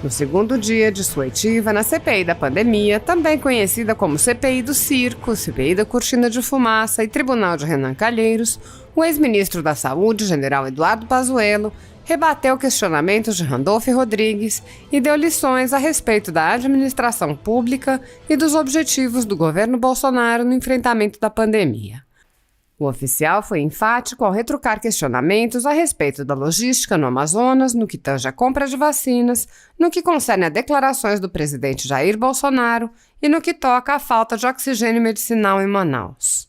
No segundo dia de sua oitiva na CPI da pandemia, também conhecida como CPI do Circo, CPI da Cortina de Fumaça e Tribunal de Renan Calheiros, o ex-ministro da Saúde, general Eduardo Pazuello, rebateu questionamentos de Randolph Rodrigues e deu lições a respeito da administração pública e dos objetivos do governo Bolsonaro no enfrentamento da pandemia. O oficial foi enfático ao retrucar questionamentos a respeito da logística no Amazonas, no que tange a compra de vacinas, no que concerne a declarações do presidente Jair Bolsonaro e no que toca à falta de oxigênio medicinal em Manaus.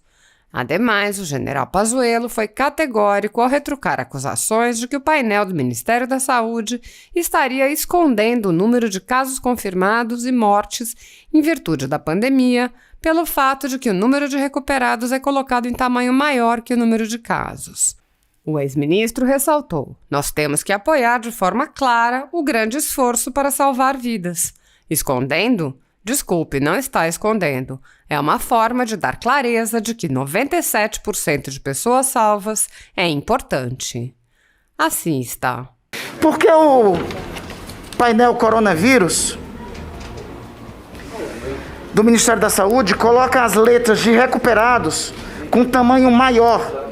Ademais, o general Pazuello foi categórico ao retrucar acusações de que o painel do Ministério da Saúde estaria escondendo o número de casos confirmados e mortes em virtude da pandemia, pelo fato de que o número de recuperados é colocado em tamanho maior que o número de casos. O ex-ministro ressaltou: "Nós temos que apoiar de forma clara o grande esforço para salvar vidas. Escondendo? Desculpe, não está escondendo. É uma forma de dar clareza de que 97% de pessoas salvas é importante." Assim está. Porque o painel coronavírus do Ministério da Saúde coloca as letras de recuperados com tamanho maior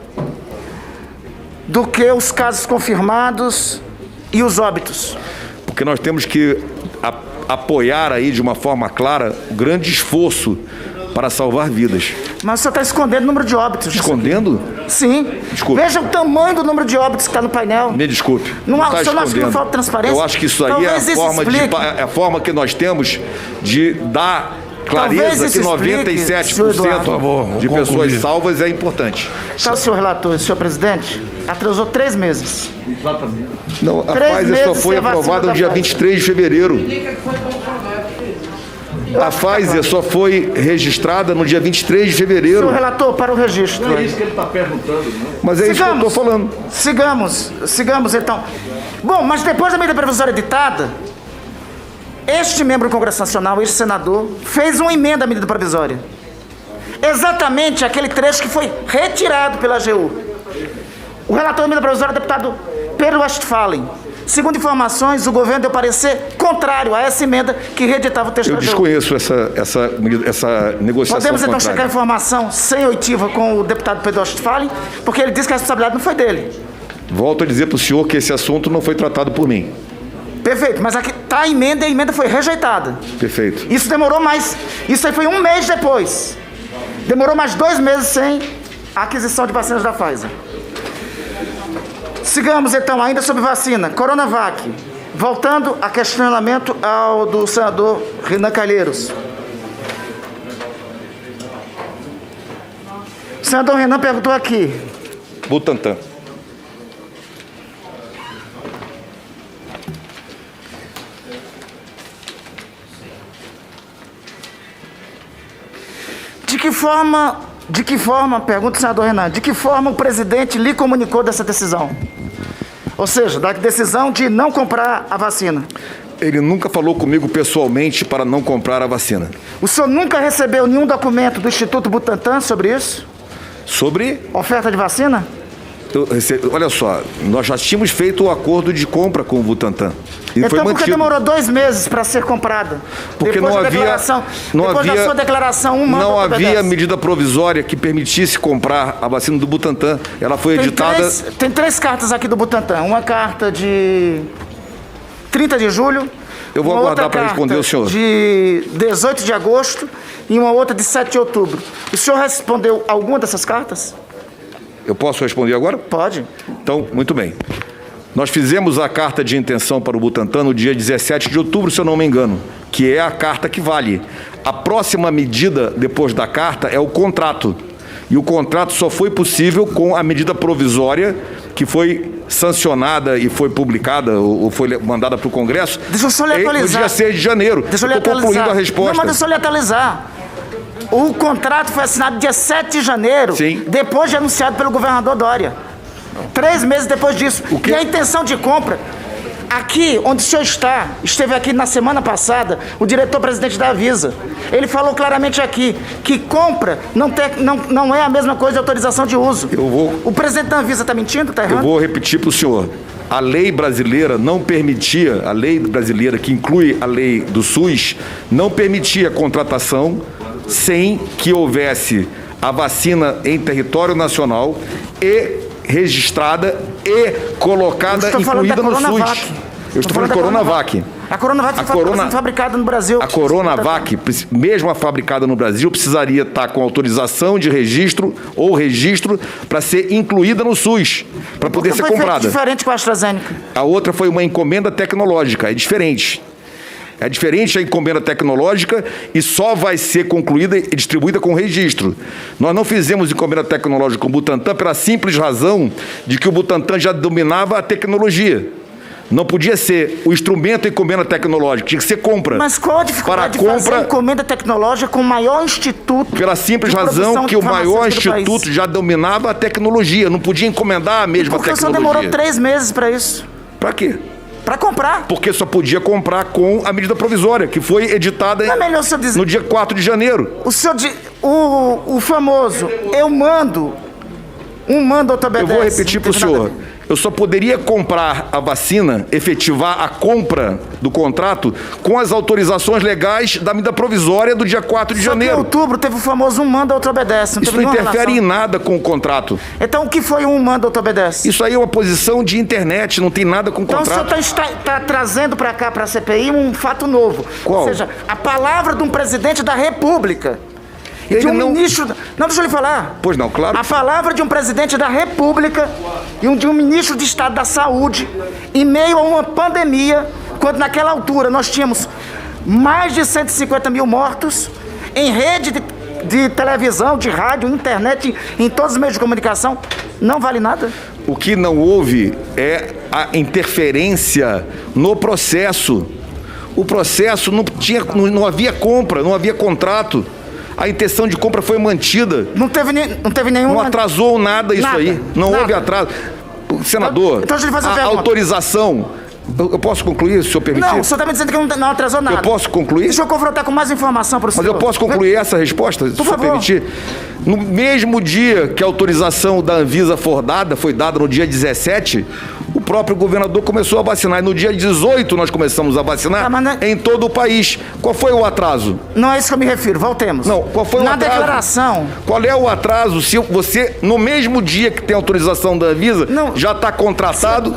do que os casos confirmados e os óbitos. Porque nós temos que apoiar aí de uma forma clara o grande esforço para salvar vidas. Mas você está escondendo o número de óbitos. Escondendo? Sim. Desculpe. Veja o tamanho do número de óbitos que está no painel. Me desculpe. Não acha que não falta transparência? Eu acho que isso aí é a forma que nós temos de dar clareza que 97% de pessoas salvas é importante. Tá, senhor relator, senhor presidente, atrasou 3 meses. Exatamente. Não, a Pfizer só foi aprovada no dia 23 de fevereiro. A Pfizer só foi registrada no dia 23 de fevereiro. Senhor relator, para o registro. Não é isso que ele está perguntando, não? Mas é isso que eu estou falando. Sigamos então. Bom, mas depois da medida provisória editada, este membro do Congresso Nacional, este senador, fez uma emenda à medida provisória. Exatamente aquele trecho que foi retirado pela AGU. O relator da medida provisória, o deputado Pedro Westphalen. Segundo informações, o governo deu parecer contrário a essa emenda que reeditava o texto da AGU. Eu desconheço essa negociação. Podemos então checar a informação sem oitiva com o deputado Pedro Westphalen, porque ele disse que a responsabilidade não foi dele. Volto a dizer para o senhor que esse assunto não foi tratado por mim. Perfeito, mas aqui está a emenda e a emenda foi rejeitada. Perfeito. Isso demorou mais, isso aí foi 1 mês depois. Demorou mais 2 meses sem a aquisição de vacinas da Pfizer. Sigamos então, ainda sobre vacina, Coronavac. Voltando a questionamento ao do senador Renan Calheiros. O senador Renan perguntou aqui. Butantan. De que forma, pergunta o senador Renan, de que forma o presidente lhe comunicou dessa decisão? Ou seja, da decisão de não comprar a vacina. Ele nunca falou comigo pessoalmente para não comprar a vacina. O senhor nunca recebeu nenhum documento do Instituto Butantan sobre isso? Sobre? Oferta de vacina? Olha só, nós já tínhamos feito o acordo de compra com o Butantan. E então foi por que mantido. Demorou 2 meses para ser comprada? Porque depois da sua declaração, não havia medida provisória que permitisse comprar a vacina do Butantan. Ela foi editada... Tem 3 cartas aqui do Butantan. Uma carta de 30 de julho. Eu vou aguardar para responder o senhor. De 18 de agosto e uma outra de 7 de outubro. O senhor respondeu alguma dessas cartas? Eu posso responder agora? Pode. Então, muito bem. Nós fizemos a carta de intenção para o Butantan no dia 17 de outubro, se eu não me engano, que é a carta que vale. A próxima medida depois da carta é o contrato. E o contrato só foi possível com a medida provisória que foi sancionada e foi publicada ou foi mandada para o Congresso. Deixa eu só lhe atualizar. No dia 6 de janeiro. Deixa eu lhe atualizar. Estou concluindo a resposta. Não, mas deixa eu lhe atualizar. O contrato foi assinado dia 7 de janeiro, sim, depois de anunciado pelo governador Dória. 3 meses depois disso. E a intenção de compra, Aqui, onde o senhor está, esteve aqui na semana passada, o diretor-presidente da Anvisa. Ele falou claramente aqui que compra não é a mesma coisa de autorização de uso. O presidente da Anvisa está mentindo? Está errando? Eu vou repetir para o senhor. A lei brasileira não permitia, a lei brasileira que inclui a lei do SUS, não permitia a contratação sem que houvesse a vacina em território nacional e registrada e colocada, incluída no SUS. Eu estou falando de Coronavac. A Coronavac está sendo fabricada no Brasil. A Coronavac, mesmo a fabricada no Brasil, precisaria estar com autorização de registro ou registro para ser incluída no SUS, para poder ser comprada. É diferente com a AstraZeneca. A outra foi uma encomenda tecnológica, é diferente. É diferente a encomenda tecnológica e só vai ser concluída e distribuída com registro. Nós não fizemos encomenda tecnológica com o Butantan pela simples razão de que o Butantan já dominava a tecnologia. Não podia ser o instrumento encomenda tecnológica, tinha que ser compra. Mas qual a dificuldade de fazer encomenda tecnológica com o maior instituto? Pela simples razão que o maior instituto já dominava a tecnologia, não podia encomendar a mesma tecnologia. Por que o senhor demorou 3 meses para isso? Para quê? Para comprar. Porque só podia comprar com a medida provisória, que foi editada no dia 4 de janeiro. O famoso, eu mando outra obedece. Eu vou repetir para o senhor. Eu só poderia comprar a vacina, efetivar a compra do contrato, com as autorizações legais da medida provisória do dia 4 de janeiro. Em outubro teve o famoso manda, outra obedece. Isso não interfere em nada com o contrato. Então o que foi manda, outra obedece? Isso aí é uma posição de internet, não tem nada com o contrato. Então o senhor está trazendo para cá, para a CPI, um fato novo. Qual? Ou seja, a palavra de um presidente da República. Ministro... Não, deixa eu lhe falar. Pois não, claro. A palavra de um presidente da República e de um ministro de Estado da Saúde, em meio a uma pandemia, quando naquela altura nós tínhamos mais de 150 mil mortos, em rede de televisão, de rádio, internet, em todos os meios de comunicação, não vale nada? O que não houve é a interferência no processo. O processo não havia compra, não havia contrato. A intenção de compra foi mantida. Não teve nenhum... Não atrasou nada isso aí. Não houve atraso. Senador, então deixa eu lhe fazer uma a pergunta. Autorização... Eu posso concluir, se o senhor permitir? Não, o senhor está me dizendo que não atrasou nada. Eu posso concluir? Deixa eu confrontar com mais informação para o senhor. Mas eu posso concluir essa resposta, se o senhor permitir? No mesmo dia que a autorização da Anvisa foi dada no dia 17, o próprio governador começou a vacinar. E no dia 18 nós começamos a vacinar em todo o país. Qual foi o atraso? Não é isso que eu me refiro, voltemos. Não, qual foi o atraso? Na declaração. Qual é o atraso se você, no mesmo dia que tem autorização da Anvisa, já está contratado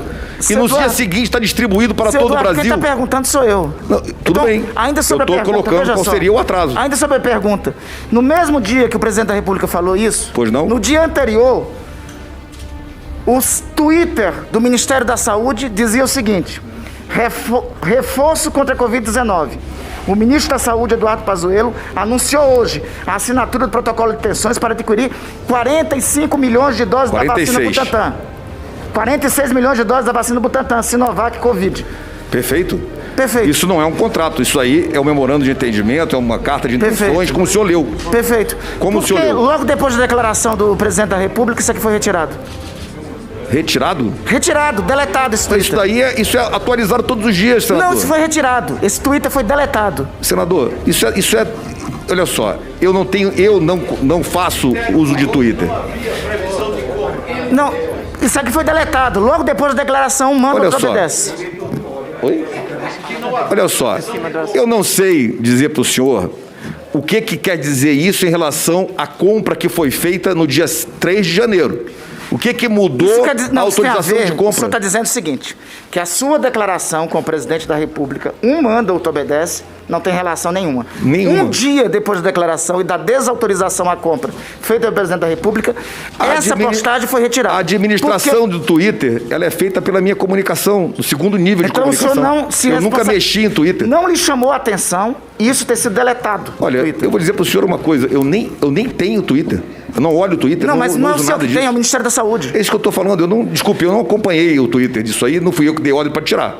e no dia seguinte está distribuído para todo o Brasil? Quem está perguntando sou eu. Não, tudo bem. Ainda sobre eu estou colocando qual seria o atraso. Ainda sobre a pergunta. No mesmo dia que o presidente da República falou isso, pois não? No dia anterior, o Twitter do Ministério da Saúde dizia o seguinte: reforço contra a Covid-19. O ministro da Saúde, Eduardo Pazuello, anunciou hoje a assinatura do protocolo de intenções para adquirir 45 milhões de doses da vacina Butantan. 46 milhões de doses da vacina Butantan, Sinovac, Covid. Perfeito. Perfeito. Isso não é um contrato, isso aí é um memorando de entendimento, é uma carta de intenções, como o senhor leu. Perfeito. Como o senhor leu. Logo depois da declaração do presidente da República, isso aqui foi retirado. Retirado? Retirado, deletado esse Twitter. Isso é atualizado todos os dias, senador. Não, isso foi retirado. Esse Twitter foi deletado. Senador, isso é olha só, eu não faço uso de Twitter. Não, isso aqui foi deletado. Logo depois da declaração, manda outra obedece. Oi? Olha só, eu não sei dizer para o senhor o que quer dizer isso em relação à compra que foi feita no dia 3 de janeiro. O que mudou a autorização de compra? O senhor está dizendo o seguinte, que a sua declaração com o presidente da República, manda, outro obedece, não tem relação nenhuma. Um dia depois da declaração e da desautorização à compra feita pelo presidente da República, essa postagem foi retirada. A administração do Twitter, ela é feita pela minha comunicação, do segundo nível de comunicação. Então o senhor eu nunca mexi em Twitter. Não lhe chamou a atenção isso ter sido deletado. Olha, eu vou dizer para o senhor uma coisa, eu nem tenho Twitter. Eu não olho o Twitter, não, mas não é o senhor que tem, é o Ministério da Saúde. É isso que eu estou falando. Desculpe, eu não acompanhei o Twitter disso aí, não fui eu que dei ordem para tirar.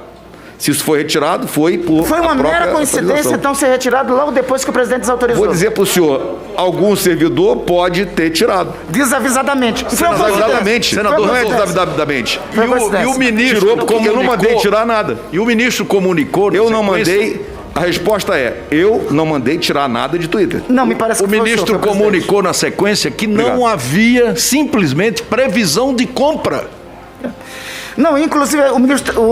Se isso foi retirado, foi por Foi uma a própria mera coincidência, autorização. então, ser retirado logo depois que o presidente desautorizou. Vou dizer para o senhor, algum servidor pode ter tirado. Desavisadamente. Foi uma coincidência. Desavisadamente. Senador, Não é foi desavisadamente. Foi coincidência. E o ministro Tirou porque eu não mandei tirar nada. E o ministro comunicou... na Eu não sequência- mandei... A resposta é, eu não mandei tirar nada de Twitter. Não, me parece que O foi ministro senhor, foi o presidente. comunicou na sequência que não Obrigado. havia simplesmente previsão de compra. Não, inclusive o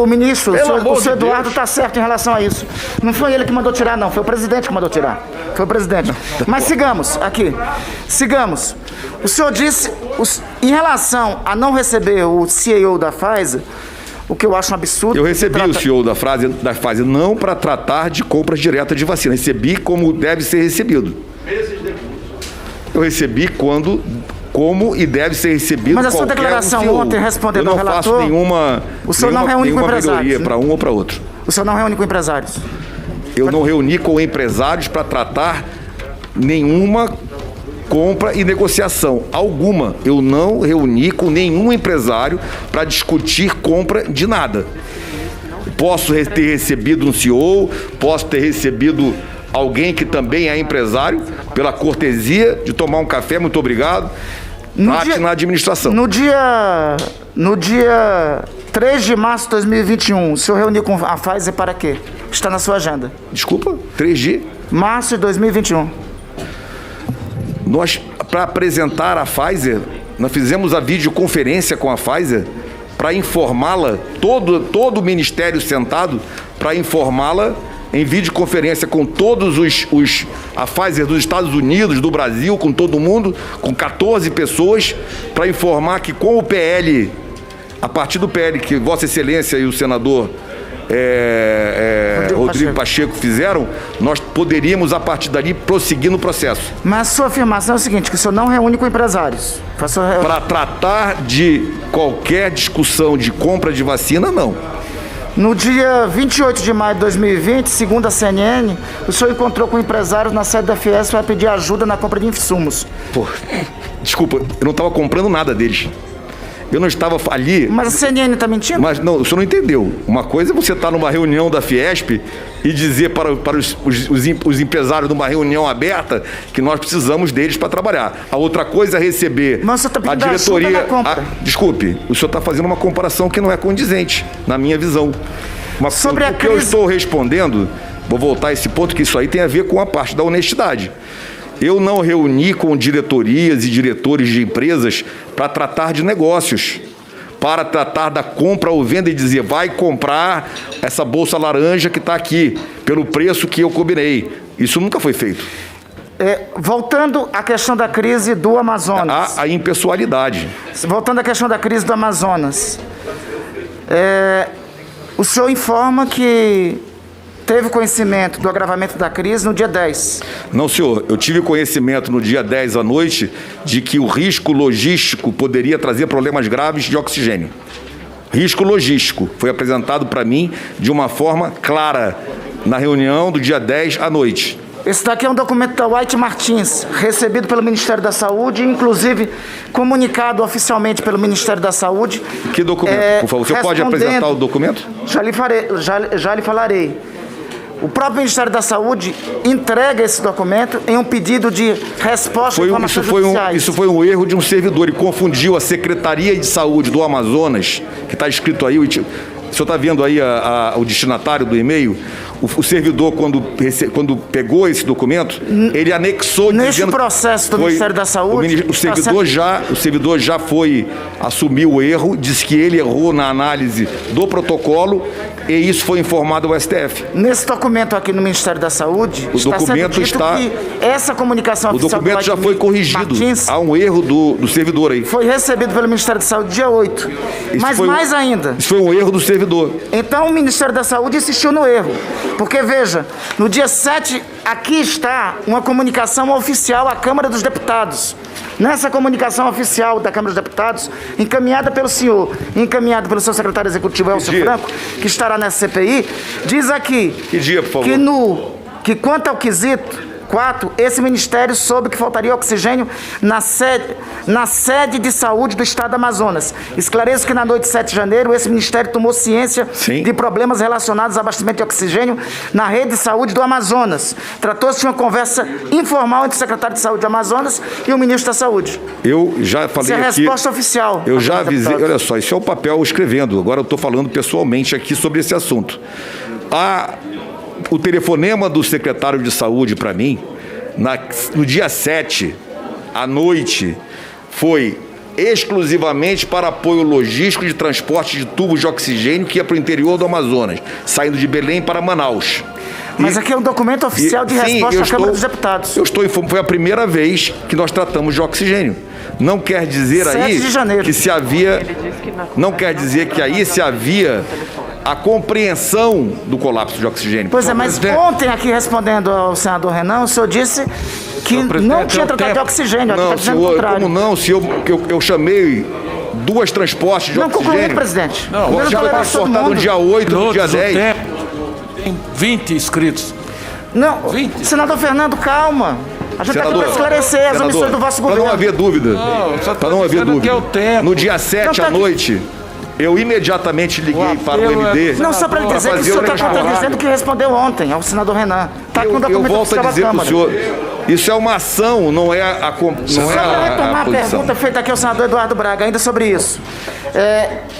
ministro, Pelo amor o senhor de Eduardo Deus. está certo em relação a isso. Não foi ele que mandou tirar, não. Foi o presidente que mandou tirar. Foi o presidente. Mas sigamos aqui. Sigamos. O senhor disse, em relação a não receber o CEO da Pfizer, o que eu acho um absurdo. Eu recebi o CEO da Pfizer não para tratar de compras diretas de vacina. Recebi como deve ser recebido. Eu recebi como e deve ser recebido. Mas a sua qualquer declaração CEO. ontem, respondendo ao Eu não faço relator, nenhuma. o senhor não reúne com empresários, né? Para um ou para outro. O senhor não reúne com empresários. Eu não reuni com empresários para tratar nenhuma compra e negociação alguma. Eu não reuni com nenhum empresário para discutir compra de nada. Posso ter recebido um CEO, posso ter recebido alguém que também é empresário, pela cortesia de tomar um café, muito obrigado. Trate na administração. No dia 3 de março de 2021, o senhor reuniu com a Pfizer para quê? Está na sua agenda. Desculpa, 3G. Março de 2021. Nós, para apresentar a Pfizer, nós fizemos a videoconferência com a Pfizer para informá-la, todo o ministério sentado, para informá-la em videoconferência com todos a Pfizer dos Estados Unidos, do Brasil, com todo mundo, com 14 pessoas, para informar que com o PL, a partir do PL que Vossa Excelência e o senador Rodrigo Pacheco fizeram, nós poderíamos, a partir dali, prosseguir no processo. Mas a sua afirmação é o seguinte, que o senhor não reúne com empresários. Para tratar de qualquer discussão de compra de vacina, não. No dia 28 de maio de 2020, segundo a CNN, o senhor encontrou com empresários na sede da Fiesp para pedir ajuda na compra de insumos. Pô, desculpa, eu não estava comprando nada deles. Eu não estava ali... Mas a CNN está mentindo? Mas não, o senhor não entendeu. Uma coisa é você estar numa reunião da Fiesp e dizer para os empresários numa reunião aberta que nós precisamos deles para trabalhar. A outra coisa é receber Mas o senhor está a pedindo ajuda diretoria... na compra. Desculpe, o senhor está fazendo uma comparação que não é condizente, na minha visão. Sobre a o que eu crise- estou respondendo, vou voltar a esse ponto, que isso aí tem a ver com a parte da honestidade. Eu não reuni com diretorias e diretores de empresas para tratar de negócios, para tratar da compra ou venda e dizer, vai comprar essa bolsa laranja que está aqui, pelo preço que eu combinei. Isso nunca foi feito. Voltando à questão da crise do Amazonas. Há a impessoalidade. Voltando à questão da crise do Amazonas. O senhor informa que teve conhecimento do agravamento da crise no dia 10. Não, senhor. Eu tive conhecimento no dia 10 à noite de que o risco logístico poderia trazer problemas graves de oxigênio. Risco logístico foi apresentado para mim de uma forma clara na reunião do dia 10 à noite. Esse daqui é um documento da White Martins, recebido pelo Ministério da Saúde, inclusive comunicado oficialmente pelo Ministério da Saúde. Que documento, por favor? O senhor pode apresentar o documento? Já lhe falarei. O próprio Ministério da Saúde entrega esse documento em um pedido de resposta a informações judiciais. Isso foi um erro de um servidor. Ele confundiu a Secretaria de Saúde do Amazonas, que está escrito aí, o senhor está vendo aí o destinatário do e-mail? O servidor, quando pegou esse documento, ele anexou... Nesse processo do Ministério da Saúde... O servidor já assumiu o erro, disse que ele errou na análise do protocolo e isso foi informado ao STF. Nesse documento aqui no Ministério da Saúde, está sendo dito que essa comunicação O oficial documento já foi corrigido. Martins Há um erro do servidor aí. foi recebido pelo Ministério da Saúde dia 8. Mas mais ainda... Isso foi um erro do servidor. Então o Ministério da Saúde insistiu no erro. Porque, veja, no dia 7, aqui está uma comunicação oficial à Câmara dos Deputados. Nessa comunicação oficial da Câmara dos Deputados, encaminhada pelo senhor, encaminhada pelo seu secretário executivo, Elcio Franco, que estará nessa CPI, diz aqui Que dia, por favor? que quanto ao quesito 4, esse ministério soube que faltaria oxigênio na sede de saúde do estado do Amazonas. Esclareço que na noite de 7 de janeiro, esse ministério tomou ciência de problemas relacionados ao abastecimento de oxigênio na rede de saúde do Amazonas. Tratou-se de uma conversa informal entre o secretário de saúde do Amazonas e o ministro da Saúde. Eu já falei Isso é aqui... resposta oficial. Eu já avisei... Olha só, isso é o papel escrevendo. Agora eu estou falando pessoalmente aqui sobre esse assunto. O telefonema do secretário de saúde para mim, no dia 7, à noite, foi exclusivamente para apoio logístico de transporte de tubos de oxigênio que ia para o interior do Amazonas, saindo de Belém para Manaus. Mas aqui é um documento oficial de resposta à Câmara dos Deputados. Foi a primeira vez que nós tratamos de oxigênio. Não quer dizer aí que se havia... Não quer dizer que aí se havia a compreensão do colapso de oxigênio. Pois é, mas ontem aqui respondendo ao senador Renan, o senhor disse que não tinha tratado de oxigênio. Não, senhor, como não? Se eu chamei 2 transportes de oxigênio... Não concluí, presidente. Não, já foi sortado no dia 8, no dia 10. Tem 20 inscritos. Não, 20. Senador Fernando, calma. A gente está aqui para esclarecer as omissões do vosso governo. Para não haver dúvida. Para não haver dúvida. No dia 7 à noite... Eu imediatamente liguei para o MD. Não, só para lhe dizer que o senhor está contradizendo o que respondeu ontem ao senador Renan. Está aqui um documento eu volto a dizer para o senhor, isso é uma ação, não é a posição. Só para retomar a pergunta feita aqui ao senador Eduardo Braga, ainda sobre isso.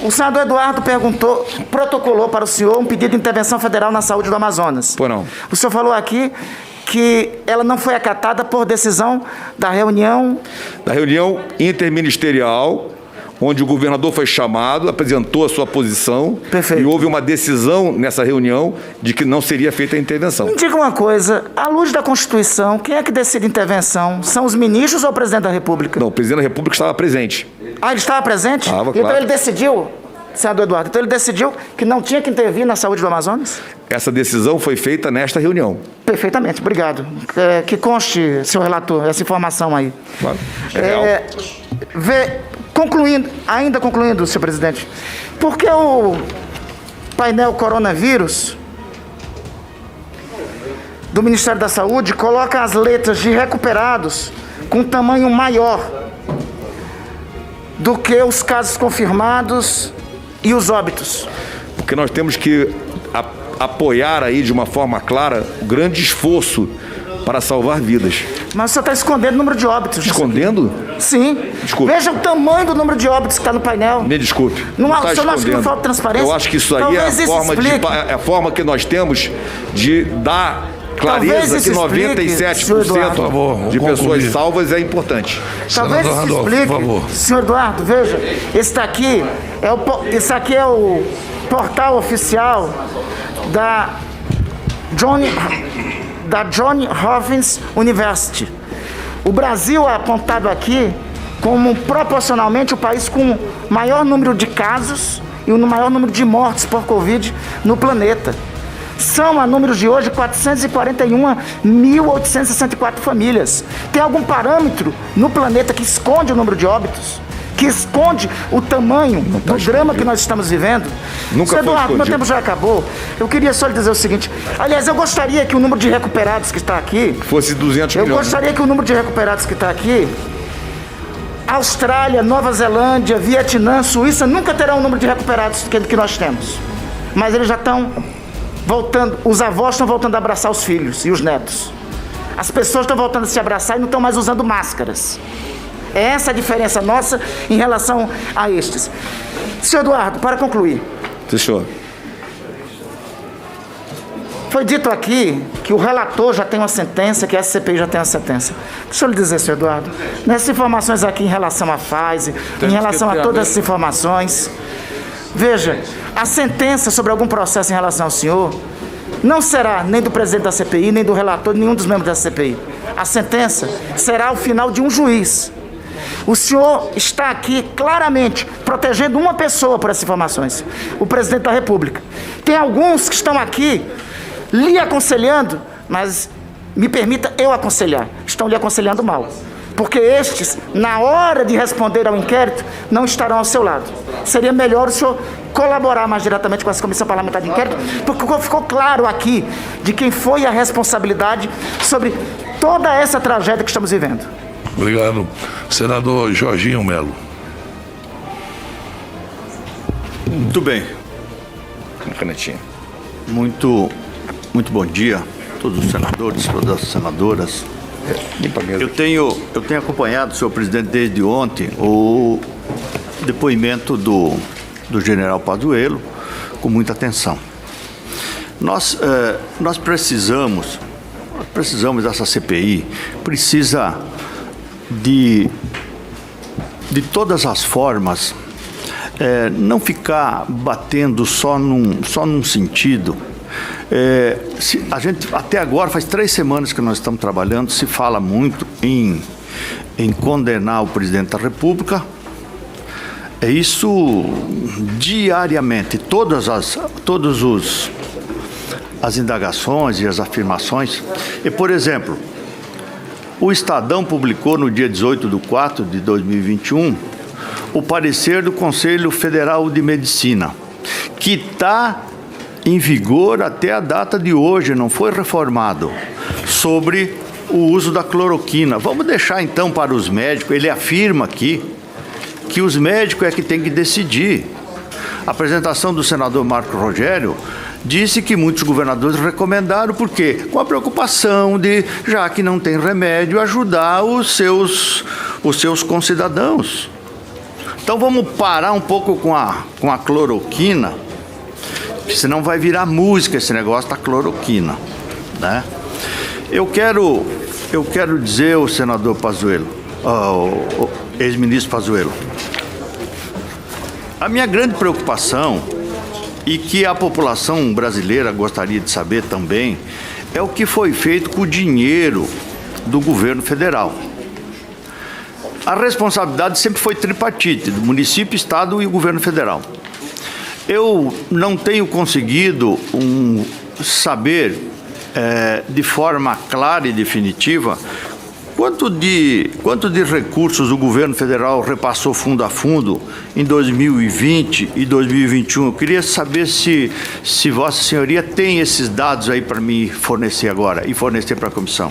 O senador Eduardo protocolou para o senhor um pedido de intervenção federal na saúde do Amazonas. Pois não. O senhor falou aqui que ela não foi acatada por decisão da reunião... Da reunião interministerial, onde o governador foi chamado, apresentou a sua posição. Perfeito. E houve uma decisão nessa reunião de que não seria feita a intervenção. Me diga uma coisa, à luz da Constituição, quem é que decide intervenção? São os ministros ou o presidente da República? Não, o presidente da República estava presente. Ah, ele estava presente? Estava, então claro. Ele decidiu, senador Eduardo, então ele decidiu que não tinha que intervir na saúde do Amazonas? Essa decisão foi feita nesta reunião. Perfeitamente, obrigado. Que conste, senhor relator, essa informação aí. Claro. Ainda concluindo, senhor presidente, por que o painel coronavírus do Ministério da Saúde coloca as letras de recuperados com tamanho maior do que os casos confirmados e os óbitos? Porque nós temos que apoiar aí de uma forma clara o grande esforço para salvar vidas. Mas o senhor está escondendo o número de óbitos. Escondendo? Sim. Desculpe. Veja o tamanho do número de óbitos que está no painel. Me desculpe. O senhor não acha que não falta transparência? Eu acho que isso aí é a forma que nós temos de dar clareza que 97% de pessoas salvas é importante. Talvez isso explique, por favor. Senhor Eduardo, veja, esse aqui é o portal oficial da Johns Hopkins University. O Brasil é apontado aqui como proporcionalmente o país com maior número de casos e o maior número de mortes por Covid no planeta. São, a números de hoje, 441.864 famílias. Tem algum parâmetro no planeta que esconde o número de óbitos? Que esconde o tamanho do drama que nós estamos vivendo? Nunca foi Eduardo, meu tempo já acabou. Eu queria só lhe dizer o seguinte. Aliás, eu gostaria que o número de recuperados que está aqui... fosse 200 milhões. Eu gostaria que o número de recuperados que está aqui... Austrália, Nova Zelândia, Vietnã, Suíça nunca terão o número de recuperados que nós temos. Mas eles já estão voltando... Os avós estão voltando a abraçar os filhos e os netos. As pessoas estão voltando a se abraçar e não estão mais usando máscaras. É essa a diferença nossa em relação a estes. Senhor Eduardo, para concluir. Sim, senhor. Foi dito aqui que o relator já tem uma sentença, que a CPI já tem uma sentença. Deixa eu lhe dizer, senhor Eduardo, nessas informações aqui em relação à Pfizer, em relação a todas essas informações, veja, a sentença sobre algum processo em relação ao senhor não será nem do presidente da CPI, nem do relator, nenhum dos membros da CPI. A sentença será o final de um juiz. O senhor está aqui claramente protegendo uma pessoa por essas informações, o presidente da República. Tem alguns que estão aqui lhe aconselhando, mas me permita eu aconselhar, estão lhe aconselhando mal. Porque estes, na hora de responder ao inquérito, não estarão ao seu lado. Seria melhor o senhor colaborar mais diretamente com essa comissão parlamentar de inquérito, porque ficou claro aqui de quem foi a responsabilidade sobre toda essa tragédia que estamos vivendo. Obrigado. Senador Jorginho Melo. Muito bem. Canetinha. Muito bom dia a todos os senadores, todas as senadoras. Eu tenho acompanhado, senhor presidente, desde ontem, o depoimento do general Pazuello com muita atenção. Nós precisamos dessa CPI, precisa de todas as formas, não ficar batendo só num sentido. A gente, até agora, faz 3 semanas que nós estamos trabalhando, se fala muito em condenar o presidente da República. Isso diariamente, todas as indagações e as afirmações. E, por exemplo, o Estadão publicou no dia 18/4/2021 o parecer do Conselho Federal de Medicina, que está em vigor até a data de hoje, não foi reformado, sobre o uso da cloroquina. Vamos deixar então para os médicos. Ele afirma aqui que os médicos é que têm que decidir. A apresentação do senador Marco Rogério disse que muitos governadores recomendaram, por quê? Com a preocupação de, já que não tem remédio, ajudar os seus concidadãos. Então vamos parar um pouco com a cloroquina, senão vai virar música esse negócio da cloroquina, né? Eu quero dizer ao senador Pazuello, ao ex-ministro Pazuello, a minha grande preocupação, e que a população brasileira gostaria de saber também, é o que foi feito com o dinheiro do governo federal. A responsabilidade sempre foi tripartite, do município, estado e o governo federal. Eu não tenho conseguido saber de forma clara e definitiva quanto de recursos o governo federal repassou fundo a fundo em 2020 e 2021. Eu queria saber se Vossa Senhoria tem esses dados aí para me fornecer agora e fornecer para a comissão.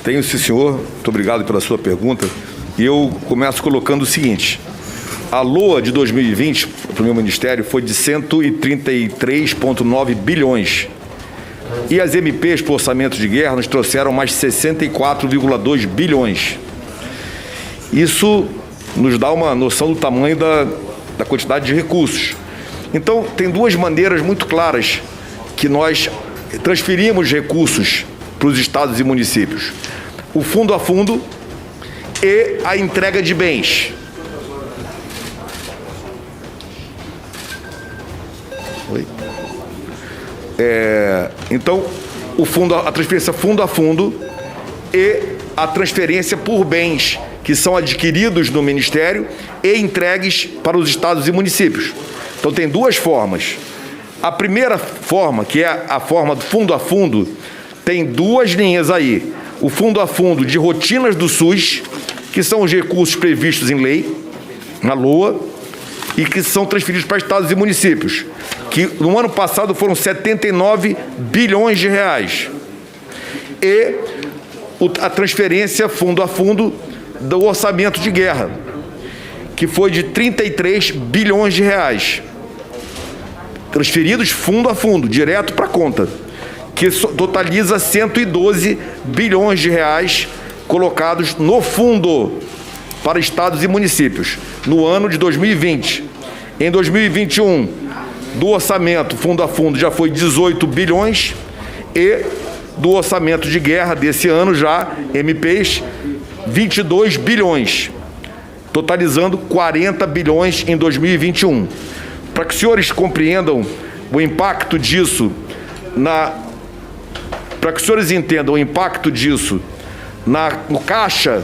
Tenho, sim, senhor. Muito obrigado pela sua pergunta. E eu começo colocando o seguinte: a LOA de 2020 para o meu ministério foi de 133,9 bilhões. E as MPs por orçamento de guerra nos trouxeram mais 64,2 bilhões. Isso nos dá uma noção do tamanho da quantidade de recursos. Então, tem 2 maneiras muito claras que nós transferimos recursos para os estados e municípios: o fundo a fundo e a entrega de bens. Então, a transferência fundo a fundo e a transferência por bens que são adquiridos no Ministério e entregues para os estados e municípios. Então, tem 2 formas. A primeira forma, que é a forma do fundo a fundo, tem 2 linhas aí. O fundo a fundo de rotinas do SUS, que são os recursos previstos em lei, na LOA, e que são transferidos para estados e municípios, que no ano passado foram 79 bilhões de reais. E a transferência fundo a fundo do orçamento de guerra, que foi de 33 bilhões de reais. Transferidos fundo a fundo, direto para a conta, que totaliza 112 bilhões de reais colocados no fundo para estados e municípios no ano de 2020. Em 2021, do orçamento fundo a fundo já foi 18 bilhões e do orçamento de guerra desse ano já, MPs, 22 bilhões, totalizando 40 bilhões em 2021. Para que os senhores compreendam o impacto disso, para que os senhores entendam o impacto disso no caixa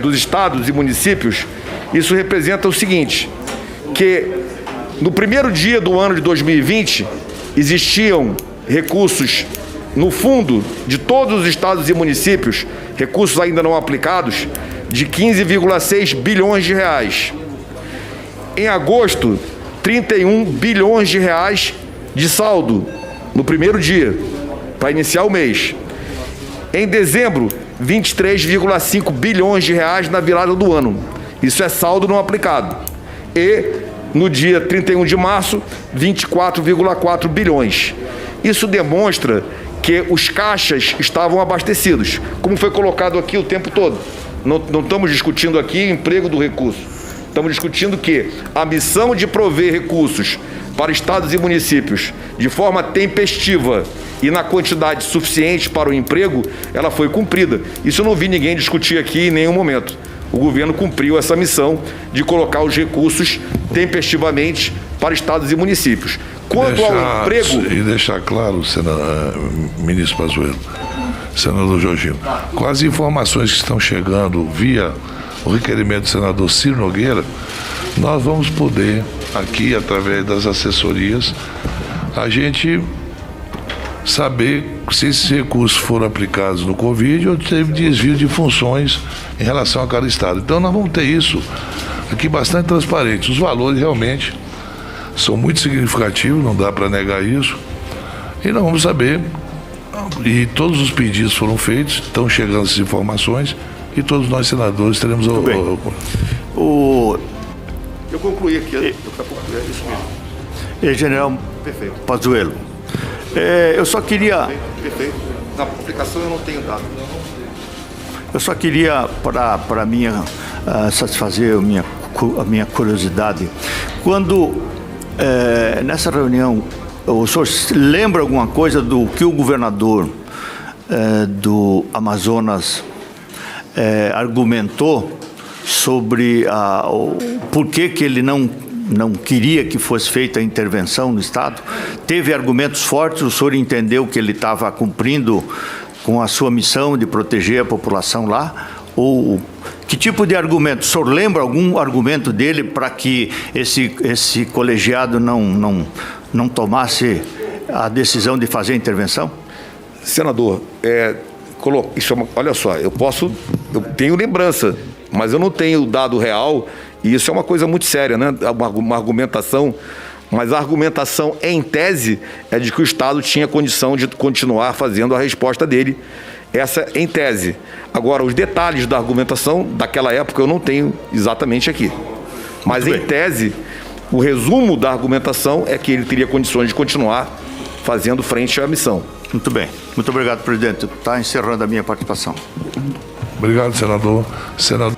dos estados e municípios, isso representa o seguinte, que no primeiro dia do ano de 2020, existiam recursos no fundo de todos os estados e municípios, recursos ainda não aplicados, de 15,6 bilhões de reais. Em agosto, 31 bilhões de reais de saldo no primeiro dia, para iniciar o mês. Em dezembro, 23,5 bilhões de reais na virada do ano. Isso é saldo não aplicado. E, no dia 31 de março, 24,4 bilhões. Isso demonstra que os caixas estavam abastecidos, como foi colocado aqui o tempo todo. Não estamos discutindo aqui emprego do recurso. Estamos discutindo que a missão de prover recursos para estados e municípios de forma tempestiva e na quantidade suficiente para o emprego, ela foi cumprida. Isso eu não vi ninguém discutir aqui em nenhum momento. O governo cumpriu essa missão de colocar os recursos tempestivamente para estados e municípios. Quanto ao emprego... E deixar claro, ministro Pazuello, senador Jorginho, com as informações que estão chegando via o requerimento do senador Ciro Nogueira, nós vamos poder, aqui, através das assessorias, a gente saber se esses recursos foram aplicados no Covid ou teve desvio de funções em relação a cada estado. Então nós vamos ter isso aqui bastante transparente. Os valores realmente são muito significativos, não dá para negar isso. E nós vamos saber, e todos os pedidos foram feitos, estão chegando essas informações, e todos nós senadores teremos Eu concluí aqui, é isso mesmo. General Pazuello, eu só queria... Perfeito. Na aplicação eu não tenho dado. Eu só queria, para satisfazer a minha curiosidade, quando nessa reunião, o senhor lembra alguma coisa do que o governador do Amazonas argumentou sobre o porquê que ele não queria que fosse feita a intervenção no Estado? Teve argumentos fortes, o senhor entendeu que ele estava cumprindo com a sua missão de proteger a população lá? Ou que tipo de argumento? O senhor lembra algum argumento dele para que esse colegiado não tomasse a decisão de fazer a intervenção? Senador, olha só, eu tenho lembrança, mas eu não tenho o dado real, e isso é uma coisa muito séria, né? Uma argumentação, mas a argumentação em tese é de que o Estado tinha condição de continuar fazendo a resposta dele, essa em tese. Agora, os detalhes da argumentação daquela época eu não tenho exatamente aqui. Mas em tese, o resumo da argumentação é que ele teria condições de continuar fazendo frente à missão. Muito bem. Muito obrigado, presidente. Está encerrando a minha participação. Obrigado, senador.